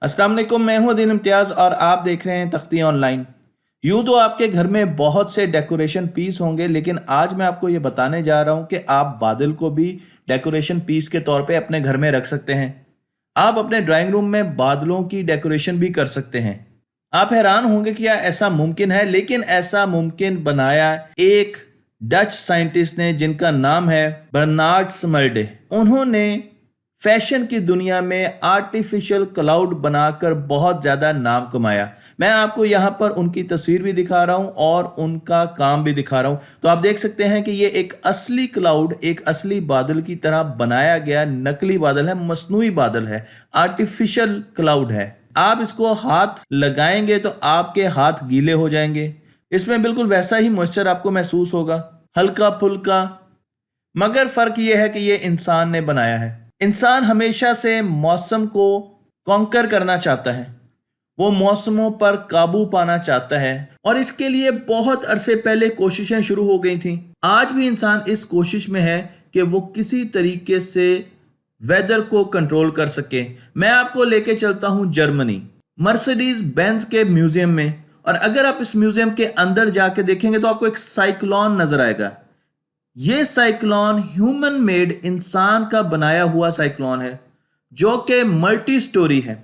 अस्सलाम वालेकुम, मैं हूं दीन इम्तियाज़ और आप देख रहे हैं तख्ती ऑनलाइन। यूं तो आपके घर में बहुत से डेकोरेशन पीस होंगे, लेकिन आज मैं आपको ये बताने जा रहा हूं कि आप बादल को भी डेकोरेशन पीस के तौर पे अपने घर में रख सकते हैं। आप अपने ड्राइंग रूम में बादलों की डेकोरेशन भी कर सकते हैं। आप हैरान होंगे कि क्या ऐसा मुमकिन है, लेकिन ऐसा मुमकिन बनाया एक डच साइंटिस्ट ने जिनका नाम है बर्नार्ड स्मर्डे। उन्होंने फैशन की दुनिया में आर्टिफिशियल क्लाउड बनाकर बहुत ज़्यादा नाम कमाया। मैं आपको यहाँ पर उनकी तस्वीर भी दिखा रहा हूँ और उनका काम भी दिखा रहा हूँ। तो आप देख सकते हैं कि ये एक असली क्लाउड, एक असली बादल की तरह बनाया गया नकली बादल है, मसनूई बादल है, आर्टिफिशियल क्लाउड है। आप इसको हाथ लगाएंगे तो आपके हाथ गीले हो जाएंगे। इसमें बिल्कुल वैसा ही मॉइस्चर आपको महसूस होगा, हल्का फुल्का। मगर फर्क यह है कि यह इंसान ने बनाया है। इंसान हमेशा से मौसम को कॉन्कर करना चाहता है, वो मौसमों पर काबू पाना चाहता है और इसके लिए बहुत अरसे पहले कोशिशें शुरू हो गई थी। आज भी इंसान इस कोशिश में है कि वो किसी तरीके से वेदर को कंट्रोल कर सके। मैं आपको लेके चलता हूं जर्मनी, मर्सिडीज बेंज के म्यूजियम में। और अगर आप इस म्यूजियम के अंदर जाके देखेंगे तो आपको एक साइक्लोन नजर आएगा। ये साइक्लोन ह्यूमन मेड, इंसान का बनाया हुआ साइक्लोन है जो कि मल्टी स्टोरी है।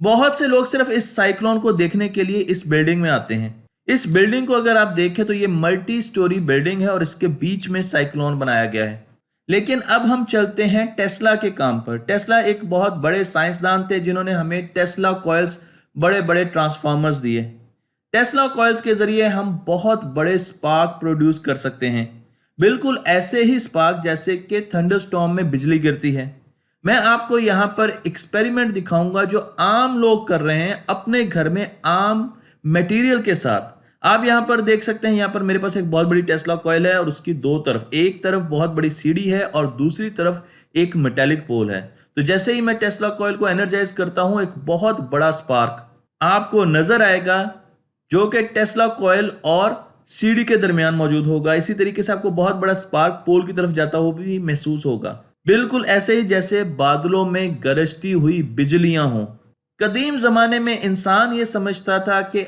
बहुत से लोग सिर्फ इस साइक्लोन को देखने के लिए इस बिल्डिंग में आते हैं। इस बिल्डिंग को अगर आप देखें तो ये मल्टी स्टोरी बिल्डिंग है और इसके बीच में साइक्लोन बनाया गया है। लेकिन अब हम चलते हैं टेस्ला के काम पर। टेस्ला एक बहुत बड़े साइंसदान थे जिन्होंने हमें टेस्ला कॉइल्स, बड़े बड़े ट्रांसफार्मर्स दिए। टेस्ला कॉइल्स के जरिए हम बहुत बड़े स्पार्क प्रोड्यूस कर सकते हैं, बिल्कुल ऐसे ही स्पार्क जैसे कि थंडरस्टॉर्म में बिजली गिरती है। मैं आपको यहां पर एक्सपेरिमेंट दिखाऊंगा जो आम लोग कर रहे हैं अपने घर में आम मटेरियल के साथ। आप यहां पर देख सकते हैं, यहां पर मेरे पास एक बहुत बड़ी टेस्ला कॉइल है और उसकी दो तरफ, एक तरफ बहुत बड़ी सीढ़ी है और दूसरी तरफ एक मेटेलिक पोल है। तो जैसे ही मैं टेस्ला कॉइल को एनर्जाइज करता हूं, एक बहुत बड़ा स्पार्क आपको नजर आएगा जो कि टेस्ला कॉइल और सीढ़ी के दरमियान मौजूद होगा। इसी तरीके से आपको बहुत बड़ा स्पार्क पोल की तरफ जाता हुआ भी महसूस होगा, बिल्कुल ऐसे ही जैसे बादलों में गरजती हुई बिजलियां हों। कदीम जमाने में इंसान ये समझता था कि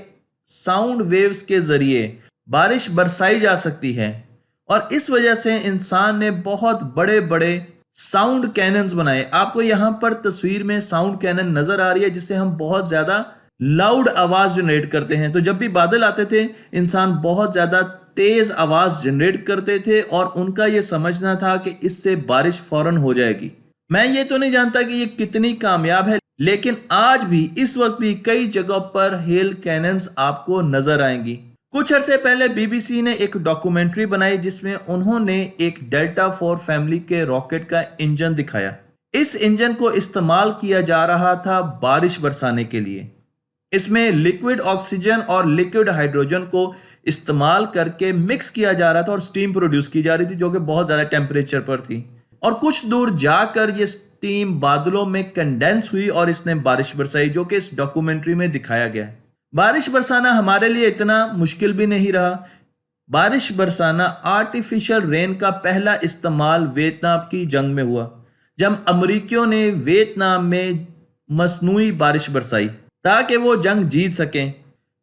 साउंड वेव्स के जरिए बारिश बरसाई जा सकती है और इस वजह से इंसान ने बहुत बड़े बड़े साउंड कैनन्स बनाए। आपको यहां पर तस्वीर में साउंड कैनन नजर आ रही है जिससे हम बहुत ज्यादा लाउड आवाज जनरेट करते हैं। तो जब भी बादल आते थे, इंसान बहुत ज्यादा तेज आवाज जनरेट करते थे और उनका यह समझना था कि इससे बारिश फौरन हो जाएगी। मैं ये तो नहीं जानता कि ये कितनी कामयाब है, लेकिन आज भी, इस वक्त भी कई जगहों पर हेल कैनन्स आपको नजर आएंगी। कुछ अरसे पहले बीबीसी ने एक डॉक्यूमेंट्री बनाई जिसमें उन्होंने एक डेल्टा फोर फैमिली के रॉकेट का इंजन दिखाया। इस इंजन को इस्तेमाल किया जा रहा था बारिश बरसाने के लिए। इसमें लिक्विड ऑक्सीजन और लिक्विड हाइड्रोजन को इस्तेमाल करके मिक्स किया जा रहा था और स्टीम प्रोड्यूस की जा रही थी जो कि बहुत ज्यादा टेम्परेचर पर थी। और कुछ दूर जाकर ये स्टीम बादलों में कंडेंस हुई और इसने बारिश बरसाई, जो कि इस डॉक्यूमेंट्री में दिखाया गया है। बारिश बरसाना हमारे लिए इतना मुश्किल भी नहीं रहा। बारिश बरसाना, आर्टिफिशियल रेन का पहला इस्तेमाल वियतनाम की जंग में हुआ, जब अमरीकियों ने वियतनाम में मसनूई बारिश बरसाई ताकि वो जंग जीत सकें।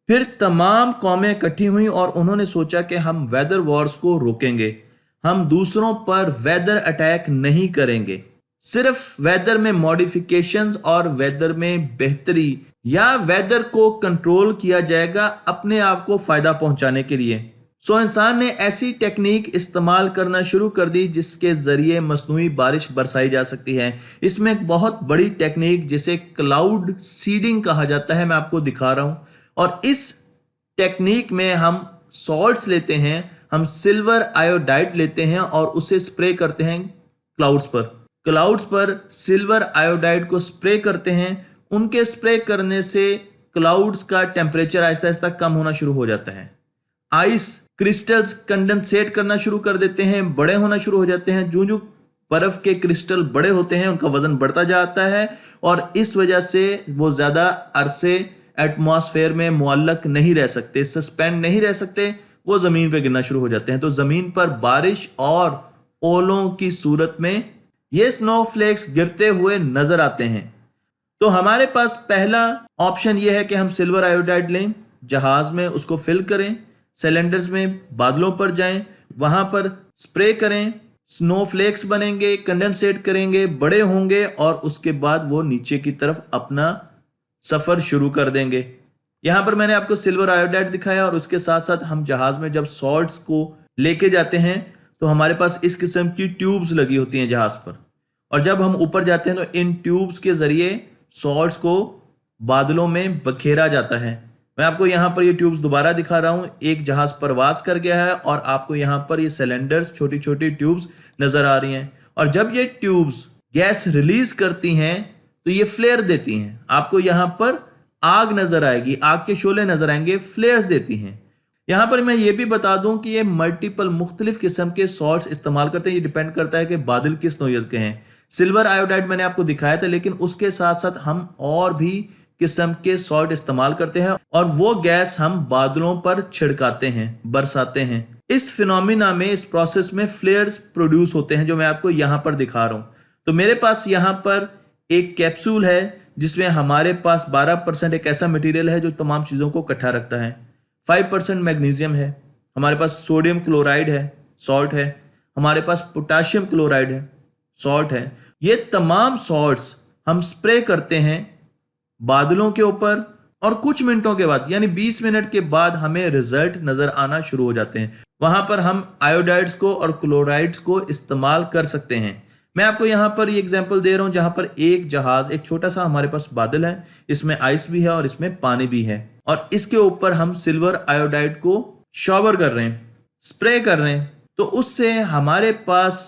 फिर तमाम कौमें इकट्ठी हुई और उन्होंने सोचा कि हम वेदर वॉर्स को रोकेंगे, हम दूसरों पर वेदर अटैक नहीं करेंगे, सिर्फ वेदर में मॉडिफिकेशंस और वेदर में बेहतरी या वेदर को कंट्रोल किया जाएगा अपने आप को फायदा पहुंचाने के लिए। सो इंसान ने ऐसी टेक्निक इस्तेमाल करना शुरू कर दी जिसके जरिए मसनूई बारिश बरसाई जा सकती है। इसमें एक बहुत बड़ी टेक्निक जिसे क्लाउड सीडिंग कहा जाता है, मैं आपको दिखा रहा हूं। और इस टेक्निक में हम सॉल्ट्स लेते हैं, हम सिल्वर आयोडाइड लेते हैं और उसे स्प्रे करते हैं क्लाउड्स पर सिल्वर आयोडाइड को स्प्रे करते हैं। उनके स्प्रे करने से क्लाउड्स का टेम्परेचर आहिस्ता आहिस्ता कम होना शुरू हो जाता है। आइस क्रिस्टल्स कंडेंसेट करना शुरू कर देते हैं, बड़े होना शुरू हो जाते हैं। जो जो बर्फ के क्रिस्टल बड़े होते हैं उनका वजन बढ़ता जाता है और इस वजह से वो ज्यादा अरसे एटमॉस्फेयर में मुअल्लक नहीं रह सकते, सस्पेंड नहीं रह सकते, वो जमीन पे गिरना शुरू हो जाते हैं। तो जमीन पर बारिश और ओलों की सूरत में ये स्नोफ्लेक्स गिरते हुए नजर आते हैं। तो हमारे पास पहला ऑप्शन यह है कि हम सिल्वर आयोडाइड लें, जहाज में उसको फिल करें, सिलेंडर्स में बादलों पर जाएं, वहां पर स्प्रे करें, स्नोफ्लेक्स बनेंगे, कंडेंसेट करेंगे, बड़े होंगे और उसके बाद वो नीचे की तरफ अपना सफर शुरू कर देंगे। यहां पर मैंने आपको सिल्वर आयोडाइड दिखाया और उसके साथ साथ हम जहाज में जब सॉल्ट्स को लेके जाते हैं तो हमारे पास इस किस्म की ट्यूब्स लगी होती हैं जहाज पर, और जब हम ऊपर जाते हैं तो इन ट्यूब्स के जरिए सॉल्ट्स को बादलों में बखेरा जाता है। मैं आपको यहाँ पर ये ट्यूब्स दोबारा दिखा रहा हूँ। एक जहाज परवास कर गया है और आपको यहाँ पर ये सिलेंडर्स, छोटी छोटी ट्यूब्स नजर आ रही हैं, और जब ये ट्यूब्स गैस रिलीज करती हैं तो ये फ्लेयर देती हैं। आपको यहाँ पर आग नजर आएगी, आग के शोले नजर आएंगे, फ्लेयर्स देती हैं। यहाँ पर मैं ये भी बता दूं कि ये मल्टीपल मुख्तलिफ किस्म के सॉल्ट्स इस्तेमाल करते हैं। ये डिपेंड करता है कि बादल किस नौयत के हैं। सिल्वर आयोडाइड मैंने आपको दिखाया था, लेकिन उसके साथ साथ हम और भी किस्म के सॉल्ट इस्तेमाल करते हैं और वो गैस हम बादलों पर छिड़काते हैं, बरसाते हैं। इस फिनोमिना में, इस प्रोसेस में फ्लेयर्स प्रोड्यूस होते हैं, जो मैं आपको यहाँ पर दिखा रहा हूँ। तो मेरे पास यहाँ पर एक कैप्सूल है जिसमें हमारे पास 12% एक ऐसा मटेरियल है जो तमाम चीज़ों को इकट्ठा रखता है। 5% मैग्नीशियम है, हमारे पास सोडियम क्लोराइड है, सॉल्ट है, हमारे पास पोटाशियम क्लोराइड है, सॉल्ट है। ये तमाम सॉल्ट्स हम स्प्रे करते हैं बादलों के ऊपर और कुछ मिनटों के बाद, यानी 20 मिनट के बाद हमें रिजल्ट नजर आना शुरू हो जाते हैं। वहां पर हम आयोडाइड्स को और क्लोराइड्स को इस्तेमाल कर सकते हैं। मैं आपको यहां पर ये एग्जांपल दे रहा हूं जहां पर एक जहाज, एक छोटा सा हमारे पास बादल है, इसमें आइस भी है और इसमें पानी भी है, और इसके ऊपर हम सिल्वर आयोडाइड को शॉवर कर रहे हैं, स्प्रे कर रहे हैं। तो उससे हमारे पास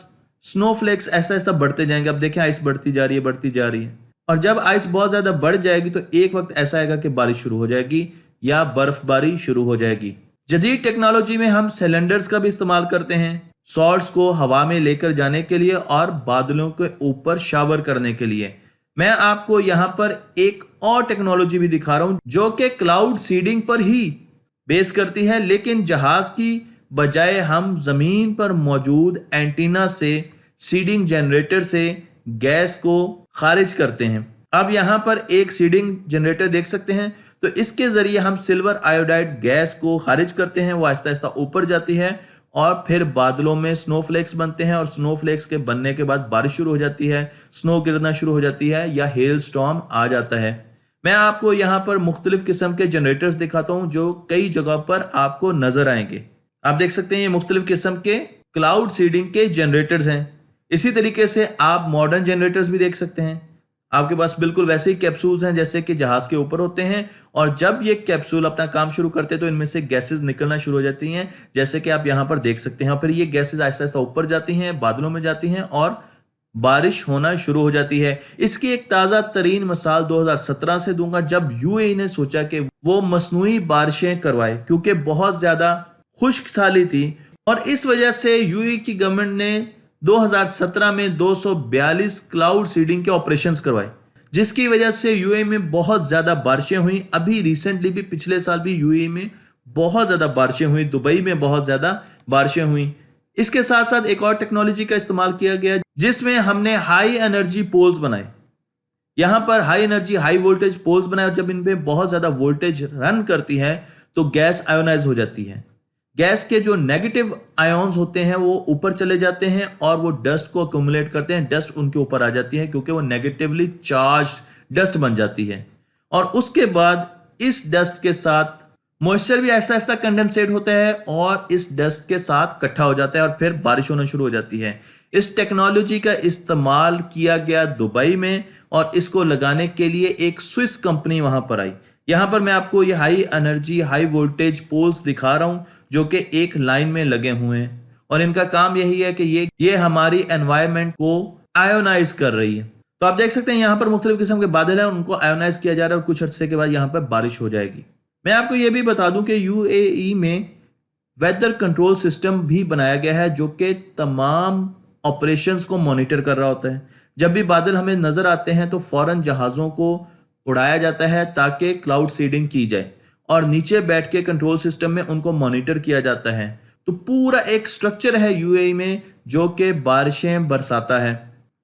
स्नोफ्लेक्स ऐसा ऐसा बढ़ते जाएंगे। अब देखें आइस बढ़ती जा रही है, बढ़ती जा रही है, और जब आइस बहुत ज्यादा बढ़ जाएगी तो एक वक्त ऐसा आएगा कि बारिश शुरू हो जाएगी या बर्फबारी शुरू हो जाएगी। जदीद टेक्नोलॉजी में हम सिलेंडर्स का भी इस्तेमाल करते हैं सॉल्ट्स को हवा में लेकर जाने के लिए और बादलों के ऊपर शावर करने के लिए। मैं आपको यहां पर एक और टेक्नोलॉजी भी दिखा रहा हूं जो कि क्लाउड सीडिंग पर ही बेस करती है, लेकिन जहाज की बजाय हम जमीन पर मौजूद एंटीना से, सीडिंग जनरेटर से गैस को खारिज करते हैं। अब यहां पर एक सीडिंग जनरेटर देख सकते हैं, तो इसके जरिए हम सिल्वर आयोडाइड गैस को खारिज करते हैं, वो आहिस्ता आहिस्ता ऊपर जाती है और फिर बादलों में स्नोफ्लेक्स बनते हैं, और स्नोफ्लेक्स के बनने के बाद बारिश शुरू हो जाती है, स्नो गिरना शुरू हो जाती है या हेल स्टॉर्म आ जाता है। मैं आपको यहाँ पर मुख्तलिफ किस्म के जनरेटर्स दिखाता हूँ जो कई जगह पर आपको नजर आएंगे। आप देख सकते हैं ये मुख्तलिफ किस्म के क्लाउड सीडिंग के जनरेटर्स हैं। इसी तरीके से आप मॉडर्न जनरेटर्स भी देख सकते हैं। आपके पास बिल्कुल वैसे ही कैप्सूल्स हैं जैसे कि जहाज के ऊपर होते हैं, और जब ये कैप्सूल अपना काम शुरू करते हैं तो इनमें से गैसेस निकलना शुरू हो जाती हैं, जैसे कि आप यहाँ पर देख सकते हैं। और फिर ये गैसेस आहिस्ता आहिस्ता ऊपर जाती हैं, बादलों में जाती हैं और बारिश होना शुरू हो जाती है। इसकी एक ताज़ा तरीन मिसाल 2017 से दूंगा, जब यूएई ने सोचा कि वो मसनूई बारिशें करवाए, क्योंकि बहुत ज़्यादा खुश्क साली थी, और इस वजह से यूएई की गवर्नमेंट ने 2017 में 242 क्लाउड सीडिंग के ऑपरेशंस करवाए, जिसकी वजह से यूएई में बहुत ज़्यादा बारिशें हुई। अभी रिसेंटली भी, पिछले साल भी यूएई में बहुत ज़्यादा बारिशें हुई, दुबई में बहुत ज़्यादा बारिशें हुई। इसके साथ साथ एक और टेक्नोलॉजी का इस्तेमाल किया गया जिसमें हमने हाई एनर्जी पोल्स बनाए। यहां पर high energy, high voltage poles बनाए, और जब इन पे बहुत ज़्यादा वोल्टेज रन करती है तो गैस आयोनाइज हो जाती है। गैस के जो नेगेटिव आयोन्स होते हैं वो ऊपर चले जाते हैं और वो डस्ट को अक्यूमुलेट करते हैं, डस्ट उनके ऊपर आ जाती है क्योंकि वो नेगेटिवली चार्ज्ड डस्ट बन जाती है, और उसके बाद इस डस्ट के साथ मॉइस्चर भी ऐसा ऐसा कंडेंसेट होता है और इस डस्ट के साथ इकट्ठा हो जाता है और फिर बारिश होना शुरू हो जाती है। इस टेक्नोलॉजी का इस्तेमाल किया गया दुबई में, और इसको लगाने के लिए एक स्विस कंपनी वहां पर आई। यहां पर मैं आपको ये high energy, high voltage poles दिखा रहा हूं जो कि एक लाइन में लगे हुए हैं, और इनका काम यही है कि ये हमारी एनवायरनमेंट को आयोनाइज कर रही है। तो आप देख सकते हैं यहां पर मुख्तलिफ किस्म के बादल हैं, उनको आयोनाइज किया जा रहा है और कुछ अर्से के बाद यहां पर बारिश हो जाएगी। मैं आपको यह भी बता दूं कि यूएई में वेदर कंट्रोल सिस्टम भी बनाया गया है जो कि तमाम ऑपरेशंस को मॉनिटर कर रहा होता है। जब भी बादल हमें नजर आते हैं तो फौरन जहाज़ों को उड़ाया जाता है ताकि क्लाउड सीडिंग की जाए, और नीचे बैठ के कंट्रोल सिस्टम में उनको मॉनिटर किया जाता है। तो पूरा एक स्ट्रक्चर है यूएई में जो कि बारिशें बरसाता है।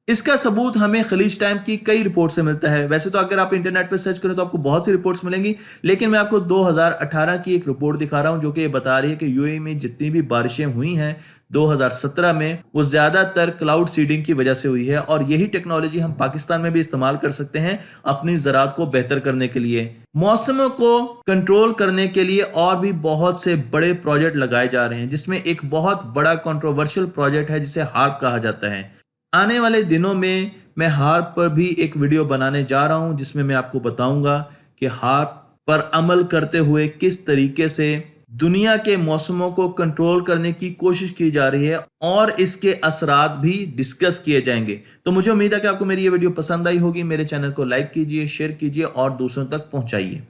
इसका सबूत हमें खलीज टाइम की कई रिपोर्ट से मिलता है। वैसे तो अगर आप इंटरनेट पर सर्च करें तो आपको बहुत सी रिपोर्ट्स मिलेंगी, लेकिन मैं आपको 2018 की एक रिपोर्ट दिखा रहा हूं जो कि ये बता रही है कि यूएई में जितनी भी बारिशें हुई हैं 2017 में, वो ज्यादातर क्लाउड सीडिंग की वजह से हुई है। और यही टेक्नोलॉजी हम पाकिस्तान में भी इस्तेमाल कर सकते हैं अपनी ज़राअत को बेहतर करने के लिए। मौसमों को कंट्रोल करने के लिए और भी बहुत से बड़े प्रोजेक्ट लगाए जा रहे हैं, जिसमें एक बहुत बड़ा कंट्रोवर्शियल प्रोजेक्ट है जिसे हार्प कहा जाता है। आने वाले दिनों में मैं हार्प पर भी एक वीडियो बनाने जा रहा हूं, जिसमें मैं आपको बताऊंगा कि हार्प पर अमल करते हुए किस तरीके से दुनिया के मौसमों को कंट्रोल करने की कोशिश की जा रही है और इसके असरात भी डिस्कस किए जाएंगे। तो मुझे उम्मीद है कि आपको मेरी ये वीडियो पसंद आई होगी। मेरे चैनल को लाइक कीजिए, शेयर कीजिए और दूसरों तक पहुंचाइए।